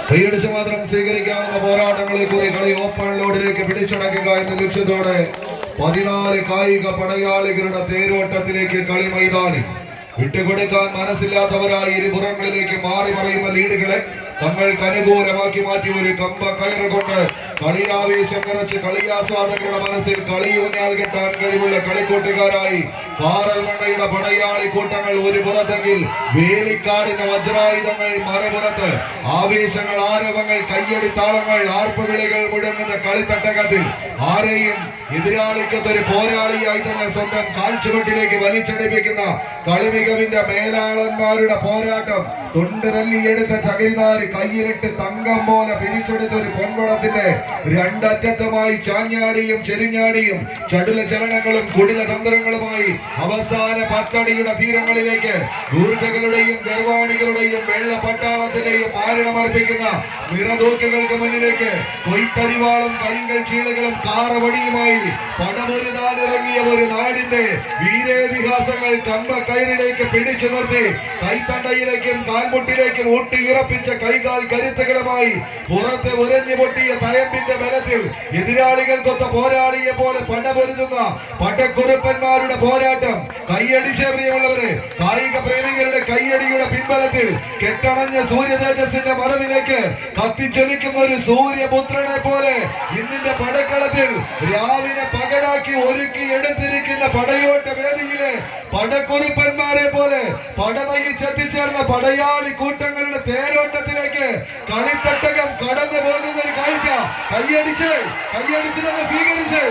കൈയടിച്ച് മാത്രം സ്വീകരിക്കാവുന്ന പോരാട്ടങ്ങളിൽ കൂടി കളി ഓപ്പൺ ലോഡിലേക്ക് പിടിച്ചടക്കുക എന്ന ലക്ഷ്യത്തോടെ 14 കായിക പടയാളികളുടെ തേരോട്ടത്തിലേക്ക് കളി മൈതാനി വിട്ടുകൊടുക്കാൻ മനസ്സില്ലാത്തവരായി ഇരുപുറങ്ങളിലേക്ക് മാറി മറിയുന്ന ലീഡുകളെ തങ്ങൾക്ക് അനുകൂലമാക്കി മാറ്റി ഒരു കമ്പ കയറ് കൊണ്ട് കളിയാവേശം നിറച്ച് കളിയാസ്വാദകരുടെ മനസ്സിൽ കളിയൂഞ്ഞാൽ കെട്ടാൻ കഴിവുള്ള കളിക്കൂട്ടുകാരായി പാറൽമണ്ണയുടെ പടയാളി കൂട്ടങ്ങൾ ഒരു പുറത്തെങ്കിൽ വേലിക്കാടിന്റെ വജ്രായുധങ്ങൾ മറുപുറത്ത് ആവേശങ്ങൾ ആരവങ്ങൾ കയ്യടി താളങ്ങൾ ആർപ്പുവിളികൾ മുഴങ്ങുന്ന കളിത്തട്ടകത്തിൽ ആരെയും എതിരാളിക്കൊത്തൊരു പോരാളിയായി തന്നെ സ്വന്തം കാൽച്ചുവട്ടിലേക്ക് വലിച്ചടിപ്പിക്കുന്ന കളിമികവിന്റെ മേലാളന്മാരുടെ പോരാട്ടം തൊണ്ട് തല്ലിയെടുത്ത ചകിരിനാര് കയ്യിലിട്ട് തങ്കം പോലെ പിരിച്ചെടുത്ത ഒരു പൊൻവടത്തിന്റെ രണ്ടറ്റത്തുമായി ചാഞ്ഞാടിയും ചെരിഞ്ഞാടിയും ചടുല ചലനങ്ങളും കുടില തന്ത്രങ്ങളുമായി അവസാന 10 അടിയുടെ തീരങ്ങളിലേക്ക് ദൂർഗകളുടെയും ഗർവാണികളുടെയും വെള്ള പട്ടാളത്തിന്റെയും മാരണമർപ്പിക്കുന്ന നിറതൂക്കുകൾക്ക് മുന്നിലേക്ക് കൊയ്ത്തരിവാളും കരിങ്കൽ ചീളുകളും കാറവടിയുമായി പടമൊരുതാനിറങ്ങിയ ഒരു നാടിന്റെ വീരേതിഹാസങ്ങൾ കമ്പക്കയറിലേക്ക് പിടിച്ചു നിർത്തി കൈത്തണ്ടയിലേക്കും കാൽമുട്ടിലേക്കും ഊട്ടിയുറപ്പിച്ച കൈകാൽ കരുത്തുകളുമായി പുറത്ത് ഉരഞ്ഞു പൊട്ടിയ തയമ്പിന്റെ ബലത്തിൽ എതിരാളികൾക്കൊത്ത പോരാളിയെ പോലെ പടപൊരുതുന്ന പടക്കുറുപ്പന്മാരുടെ പോരാട്ടം കൈയടിച്ച പ്രിയമുള്ളവരെ കായിക പ്രേമികളുടെ കൈയടിയുടെ പിൻബലത്തിൽ കെട്ടണഞ്ഞ സൂര്യ തേജസ്സിന്റെ മറവിലേക്ക് കത്തിച്ചൊലിക്കുന്ന ഒരു സൂര്യപുത്രനെ പോലെ ഇന്നിന്റെ പടക്കളത്തിൽ രാവിലെ പകലാക്കി ഒരുക്കി എടുത്തിരിക്കുന്ന പടയോട്ട വേദിയിലെ പടക്കുറുപ്പന്മാരെ പോലെ പടനയിച്ചെത്തിച്ചേർന്ന പടയാളി കൂട്ടങ്ങളുടെ തേരോട്ടത്തിലേക്ക് കളിത്തട്ടകം കടന്നു പോകുന്ന ഒരു കാഴ്ച കൈയടിച്ച് തന്നെ സ്വീകരിച്ച്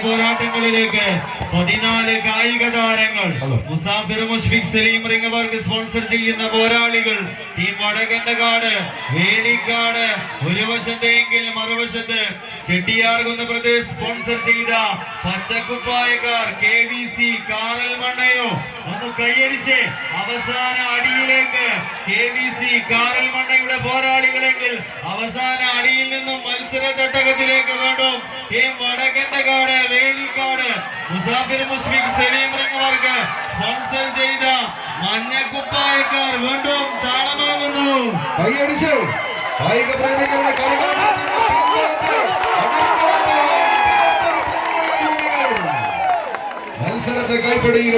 പോരാട്ടങ്ങളിലേക്ക് 14 കായിക താരങ്ങൾ മുസാഫിർ മുഷ്ഫിഖ് സലീം റിംഗ് സ്പോൺസർ ചെയ്യുന്ന പോരാളികൾ ടീം വടകണ്ടകാട് വേലിക്കാട് ഒരു വശത്തെങ്കിൽ മറുവശത്ത് ചെട്ടിയാർകുന്ന് പ്രദേശ് സ്പോൺസർ ചെയ്ത പച്ചക്കുപ്പായക്കാർ KVC കാറൽമണ്ണയോ ഒന്ന് കൈയടിച്ച് അവസാന അടിയിലേക്ക് KVC കാറൽമണ്ണയുടെ പോരാളികളെങ്കിൽ അവസാന അടിയിൽ നിന്നും മത്സര തട്ടകത്തിലേക്ക് വേണ്ടും team Vadakandakad Velikkad Musafir Mushfiq Saleem ring sponsor ചെയ്ത മഞ്ഞക്കുപ്പായക്കാർ വീണ്ടും താളമാകുന്നു. കൈയടിച്ച് കായിക പ്രേമികളുടെ മത്സരത്തെ കൈപ്പിടിയിൽ